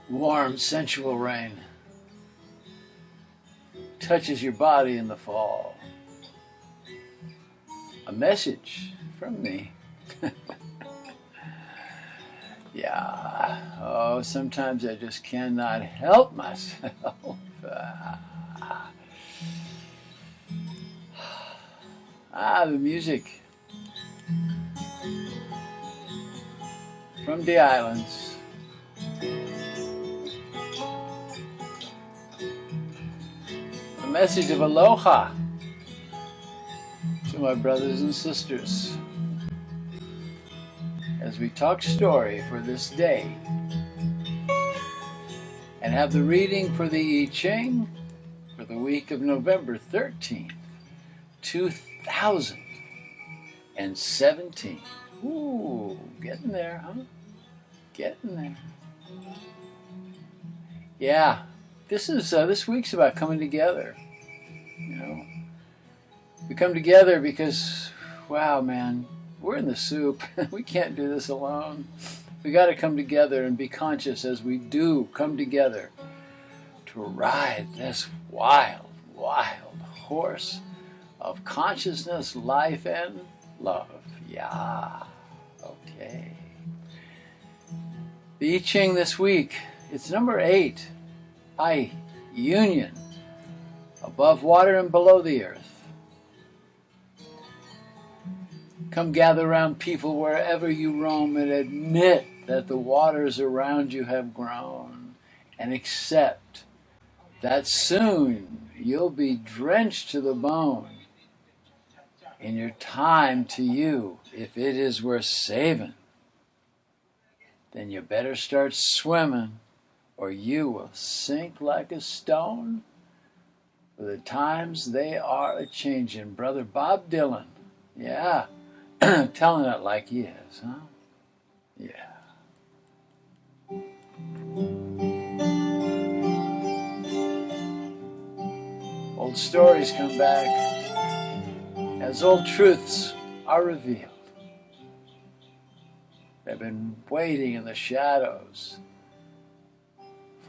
Warm, sensual rain touches your body in the fall. A message from me. Yeah. Oh, sometimes I just cannot help myself. The music from the islands. A message of aloha to my brothers and sisters as we talk story for this day and have the reading for the I Ching for the week of November 13th, 2017. Ooh, getting there, huh? Getting there. Yeah, this week's about coming together. You know, we come together because, wow, man, we're in the soup. We can't do this alone. We got to come together and be conscious as we do come together to ride this wild, wild horse of consciousness, life, and love. Yeah, okay. The I Ching this week, it's number 8. I, union, above water and below the earth. Come gather around people wherever you roam and admit that the waters around you have grown, and accept that soon you'll be drenched to the bone in your time to you. If it is worth saving, then you better start swimming or you will sink like a stone. For the times they are a-changin'. Brother Bob Dylan, yeah, telling it like he is, huh? Yeah. Old stories come back as old truths are revealed. They've been waiting in the shadows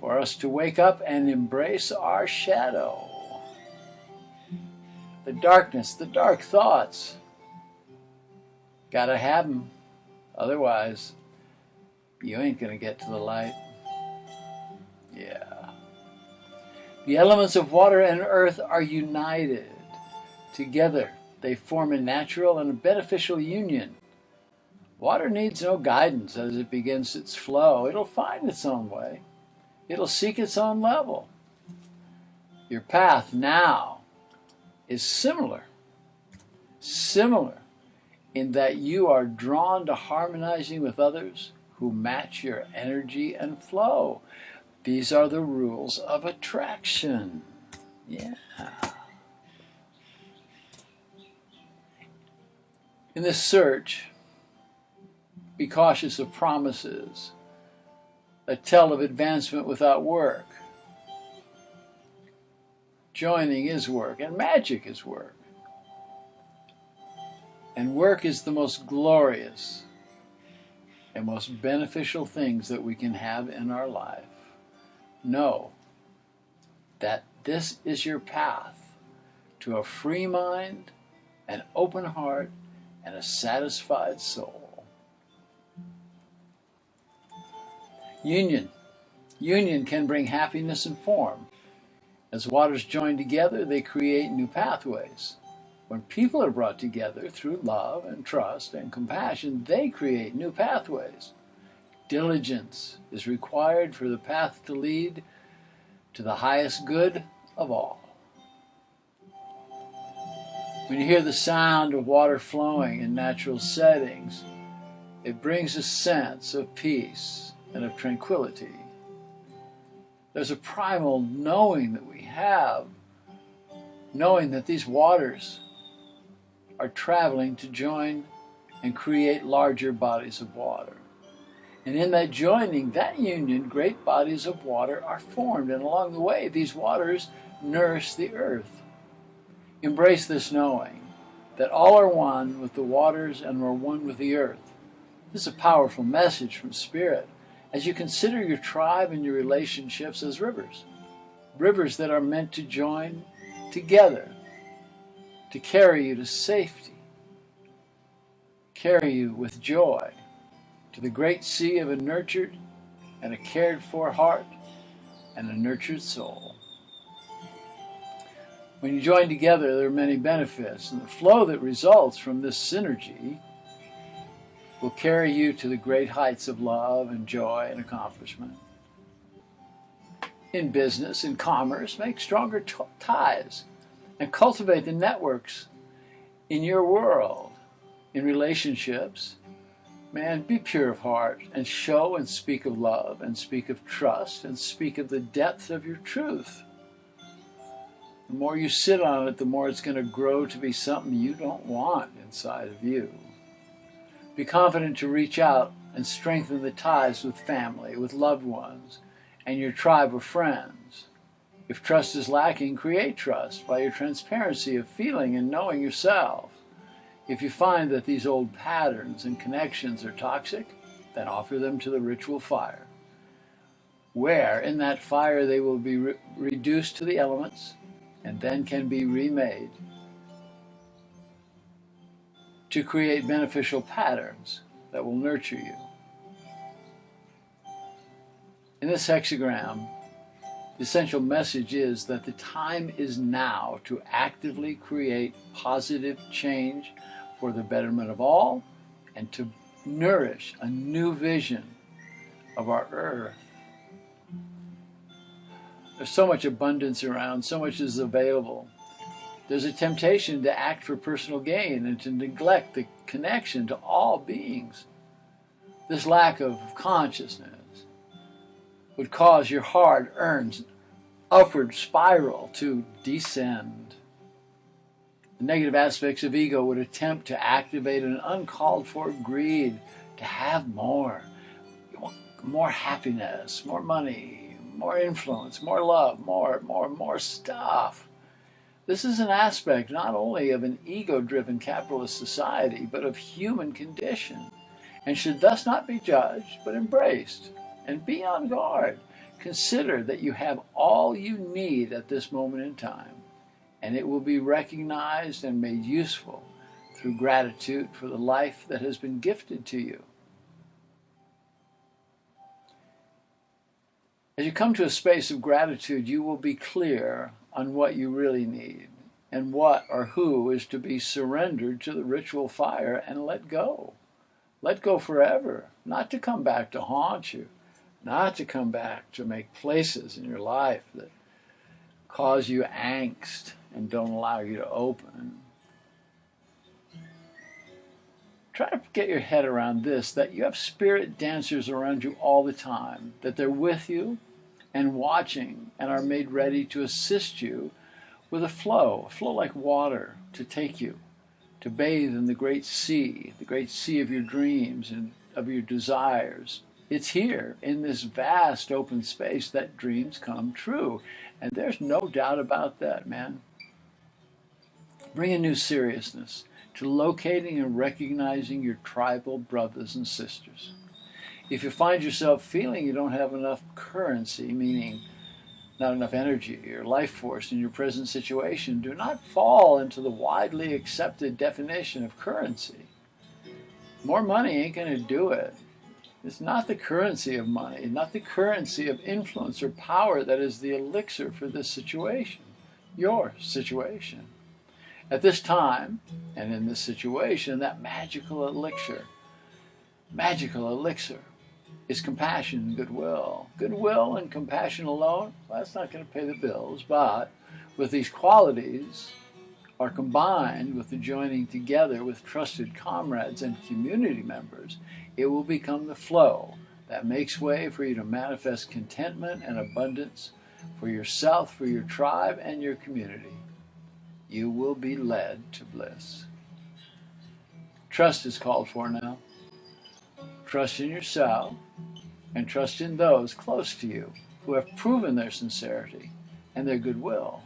for us to wake up and embrace our shadow. The darkness, the dark thoughts, gotta have them. Otherwise, you ain't gonna get to the light. Yeah. The elements of water and earth are united. Together, they form a natural and a beneficial union. Water needs no guidance as it begins its flow. It'll find its own way. It'll seek its own level. Your path now is similar in that you are drawn to harmonizing with others who match your energy and flow. These are the rules of attraction. Yeah. In this search, be cautious of promises that tell of advancement without work. Joining is work, and magic is work. And work is the most glorious and most beneficial things that we can have in our life. Know that this is your path to a free mind, an open heart, and a satisfied soul. Union can bring happiness and form. As waters join together, they create new pathways. When people are brought together through love and trust and compassion, they create new pathways. Diligence is required for the path to lead to the highest good of all. When you hear the sound of water flowing in natural settings, it brings a sense of peace and of tranquility. There's a primal knowing that we have, knowing that these waters are traveling to join and create larger bodies of water. And in that joining, that union, great bodies of water are formed. And along the way, these waters nourish the earth. Embrace this knowing that all are one with the waters and are one with the earth. This is a powerful message from Spirit as you consider your tribe and your relationships as rivers. Rivers that are meant to join together to carry you to safety, carry you with joy to the great sea of a nurtured and a cared for heart and a nurtured soul. When you join together, there are many benefits, and the flow that results from this synergy will carry you to the great heights of love and joy and accomplishment. In business, in commerce, make stronger ties and cultivate the networks in your world. In relationships, man, be pure of heart and show and speak of love and speak of trust and speak of the depth of your truth. The more you sit on it, the more it's going to grow to be something you don't want inside of you. Be confident to reach out and strengthen the ties with family, with loved ones, and your tribe of friends. If trust is lacking, create trust by your transparency of feeling and knowing yourself. If you find that these old patterns and connections are toxic, then offer them to the ritual fire, where in that fire they will be reduced to the elements and then can be remade to create beneficial patterns that will nurture you. In this hexagram, the essential message is that the time is now to actively create positive change for the betterment of all and to nourish a new vision of our earth. There's so much abundance around, so much is available. There's a temptation to act for personal gain and to neglect the connection to all beings. This lack of consciousness would cause your hard-earned upward spiral to descend. The negative aspects of ego would attempt to activate an uncalled for greed to have more. You want more happiness, more money, more influence, more love, more stuff. This is an aspect not only of an ego-driven capitalist society, but of human condition, and should thus not be judged, but embraced. And be on guard. Consider that you have all you need at this moment in time, and it will be recognized and made useful through gratitude for the life that has been gifted to you. As you come to a space of gratitude, you will be clear on what you really need and what or who is to be surrendered to the ritual fire and let go. Let go forever, not to come back to haunt you, not to come back to make places in your life that cause you angst and don't allow you to open. Try to get your head around this, that you have spirit dancers around you all the time, that they're with you and watching and are made ready to assist you with a flow like water to take you, to bathe in the great sea of your dreams and of your desires. It's here in this vast open space that dreams come true. And there's no doubt about that, man. Bring a new seriousness to locating and recognizing your tribal brothers and sisters. If you find yourself feeling you don't have enough currency, meaning not enough energy or life force in your present situation, do not fall into the widely accepted definition of currency. More money ain't going to do it. It's not the currency of money, not the currency of influence or power that is the elixir for this situation, your situation. At this time, and in this situation, that magical elixir is compassion and goodwill. Goodwill and compassion alone, well, that's not going to pay the bills, but with these qualities are combined with the joining together with trusted comrades and community members, it will become the flow That makes way for you to manifest contentment and abundance for yourself, for your tribe, and your community. You will be led to bliss. Trust is called for now. Trust in yourself and trust in those close to you who have proven their sincerity and their goodwill.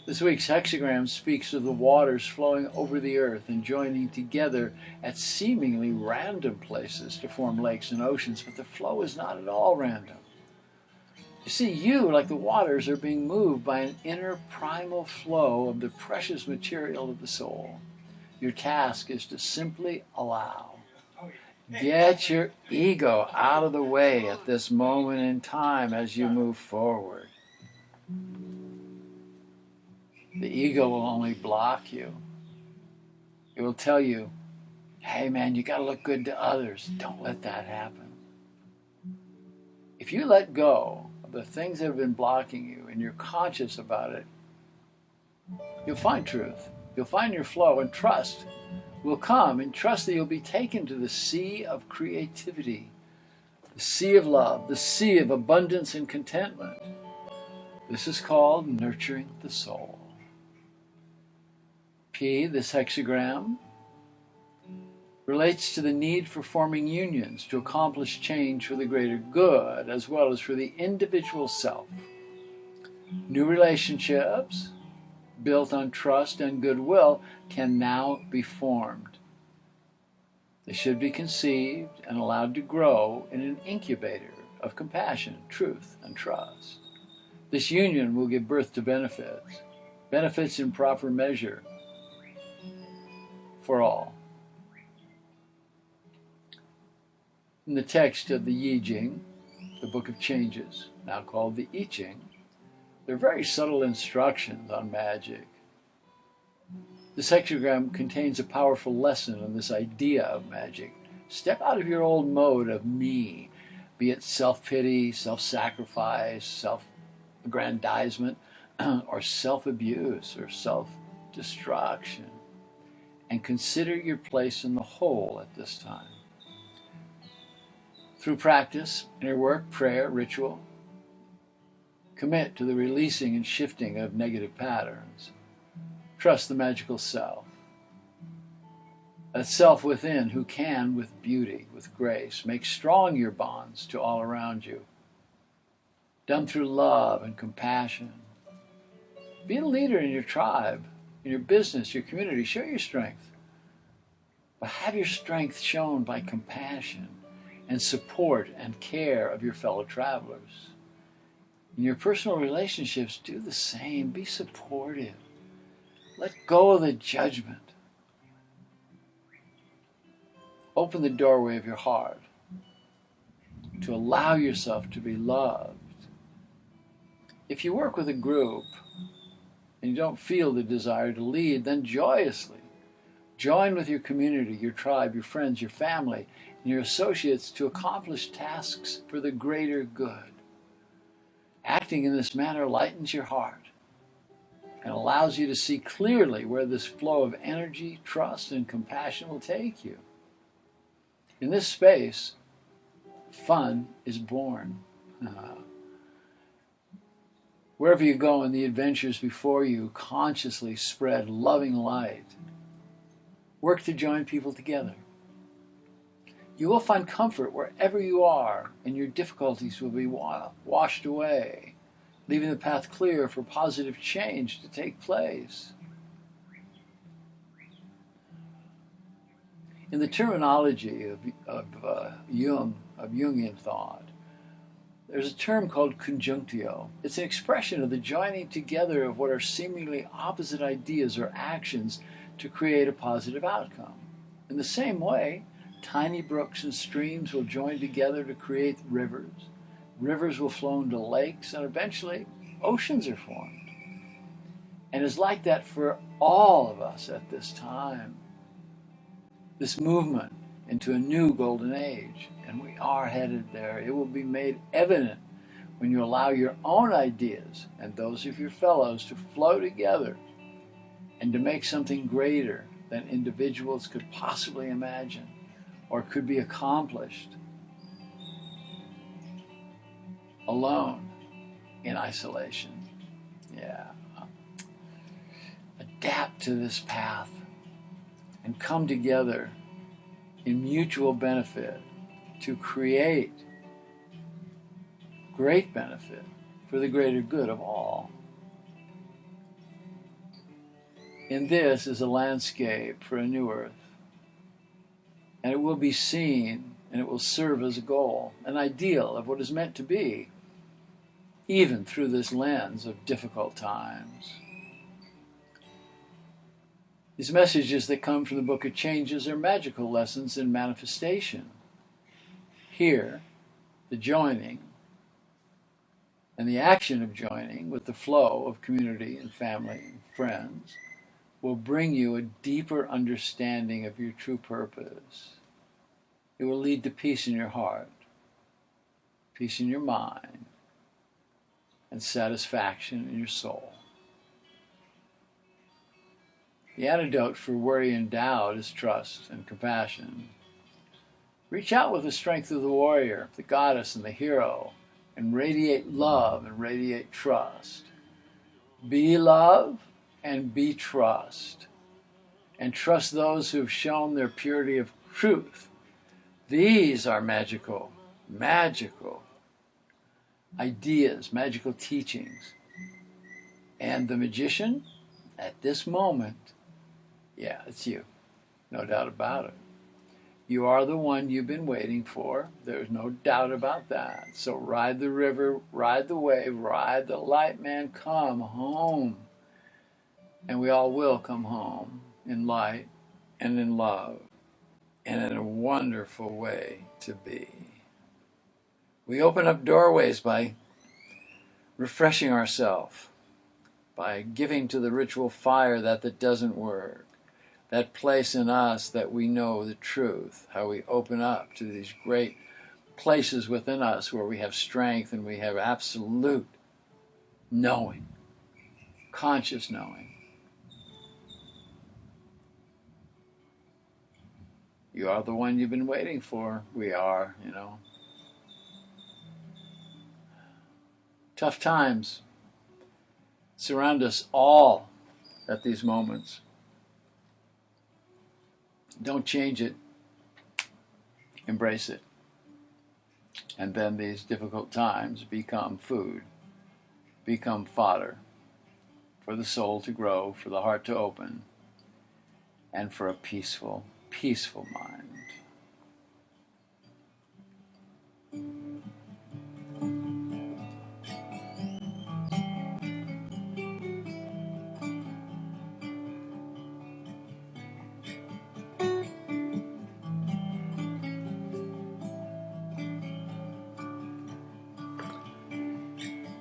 This week's hexagram speaks of the waters flowing over the earth and joining together at seemingly random places to form lakes and oceans, but the flow is not at all random. You see, you, like the waters, are being moved by an inner primal flow of the precious material of the soul. Your task is to simply allow. Get your ego out of the way at this moment in time as you move forward. The ego will only block you. It will tell you, hey man, you got to look good to others. Don't let that happen. If you let go of the things that have been blocking you and you're conscious about it, you'll find truth. You'll find your flow, and trust will come, and trust that you'll be taken to the sea of creativity, the sea of love, the sea of abundance and contentment. This is called nurturing the soul. P, this hexagram, relates to the need for forming unions to accomplish change for the greater good as well as for the individual self. New relationships built on trust and goodwill can now be formed. They should be conceived and allowed to grow in an incubator of compassion, truth, and trust. This union will give birth to benefits in proper measure for all. In the text of the Yi Ching, the Book of Changes, now called the I Ching, there are very subtle instructions on magic. This hexagram contains a powerful lesson on this idea of magic. Step out of your old mode of me, be it self-pity, self-sacrifice, self-aggrandizement, or self-abuse, or self-destruction, and consider your place in the whole at this time. Through practice, inner work, prayer, ritual, commit to the releasing and shifting of negative patterns. Trust the magical self. That self within who can, with beauty, with grace, make strong your bonds to all around you. Done through love and compassion. Be a leader in your tribe, in your business, your community. Show your strength. But have your strength shown by compassion and support and care of your fellow travelers. In your personal relationships, do the same. Be supportive. Let go of the judgment. Open the doorway of your heart to allow yourself to be loved. If you work with a group and you don't feel the desire to lead, then joyously join with your community, your tribe, your friends, your family, and your associates to accomplish tasks for the greater good. Acting in this manner lightens your heart and allows you to see clearly where this flow of energy, trust, and compassion will take you. In this space, fun is born. Wherever you go in the adventures before you, consciously spread loving light. Work to join people together. You will find comfort wherever you are, and your difficulties will be washed away, leaving the path clear for positive change to take place. In the terminology of Jungian thought, there's a term called conjunctio. It's an expression of the joining together of what are seemingly opposite ideas or actions to create a positive outcome. In the same way, tiny brooks and streams will join together to create rivers. Rivers will flow into lakes, and eventually oceans are formed. And it's like that for all of us at this time. This movement into a new golden age, and we are headed there. It will be made evident when you allow your own ideas and those of your fellows to flow together and to make something greater than individuals could possibly imagine. or could be accomplished alone in isolation. Yeah. Adapt to this path and come together in mutual benefit to create great benefit for the greater good of all. In this is a landscape for a new earth, and it will be seen and it will serve as a goal, an ideal of what is meant to be, even through this lens of difficult times. These messages that come from the Book of Changes are magical lessons in manifestation. Here, the joining and the action of joining with the flow of community and family and friends will bring you a deeper understanding of your true purpose. It will lead to peace in your heart, peace in your mind, and satisfaction in your soul. The antidote for worry and doubt is trust and compassion. Reach out with the strength of the warrior, the goddess, and the hero, and radiate love and radiate trust. Be love and be trust. And trust those who've shown their purity of truth. These are magical ideas, magical teachings. And the magician, at this moment, yeah, it's you. No doubt about it. You are the one you've been waiting for. There's no doubt about that. So ride the river, ride the wave, ride the light, man. Come home. And we all will come home in light and in love and in a wonderful way to be. We open up doorways by refreshing ourselves, by giving to the ritual fire that doesn't work. That place in us that we know the truth, how we open up to these great places within us where we have strength and we have absolute knowing, conscious knowing. You are the one you've been waiting for. We are, Tough times surround us all at these moments. Don't change it. Embrace it. And then these difficult times become food, become fodder for the soul to grow, for the heart to open, and for a peaceful, peaceful mind.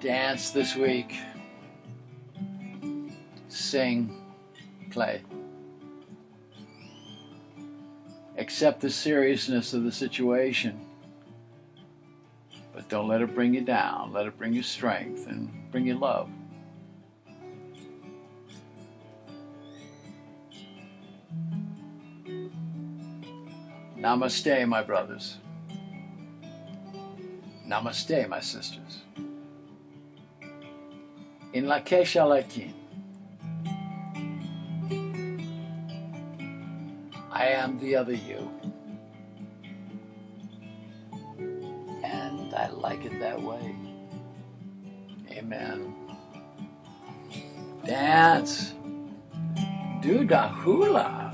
Dance this week. Sing, play. Accept the seriousness of the situation, but don't let it bring you down. Let it bring you strength and bring you love. Namaste, my brothers. Namaste, my sisters. In la Kesha Lakin, I am the other you, and I like it that way. Amen. Dance. Do the hula.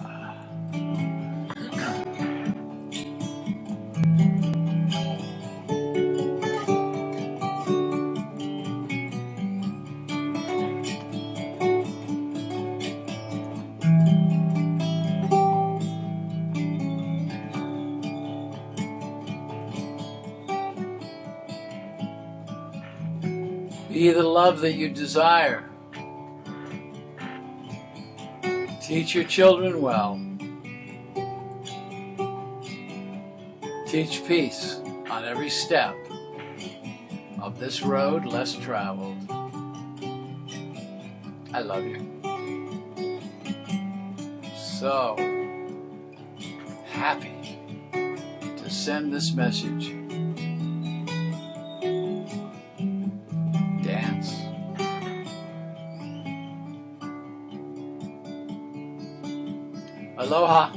Be the love that you desire. Teach your children well. Teach peace on every step of this road less traveled. I love you. So happy to send this message. Dance. Aloha.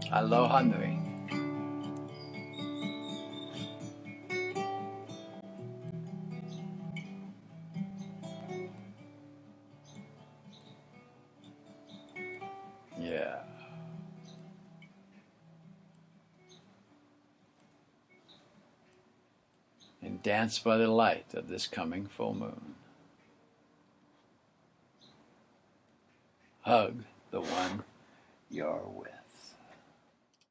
Aloha nui. Yeah. And dance by the light of this coming full moon. Hug the one you're with.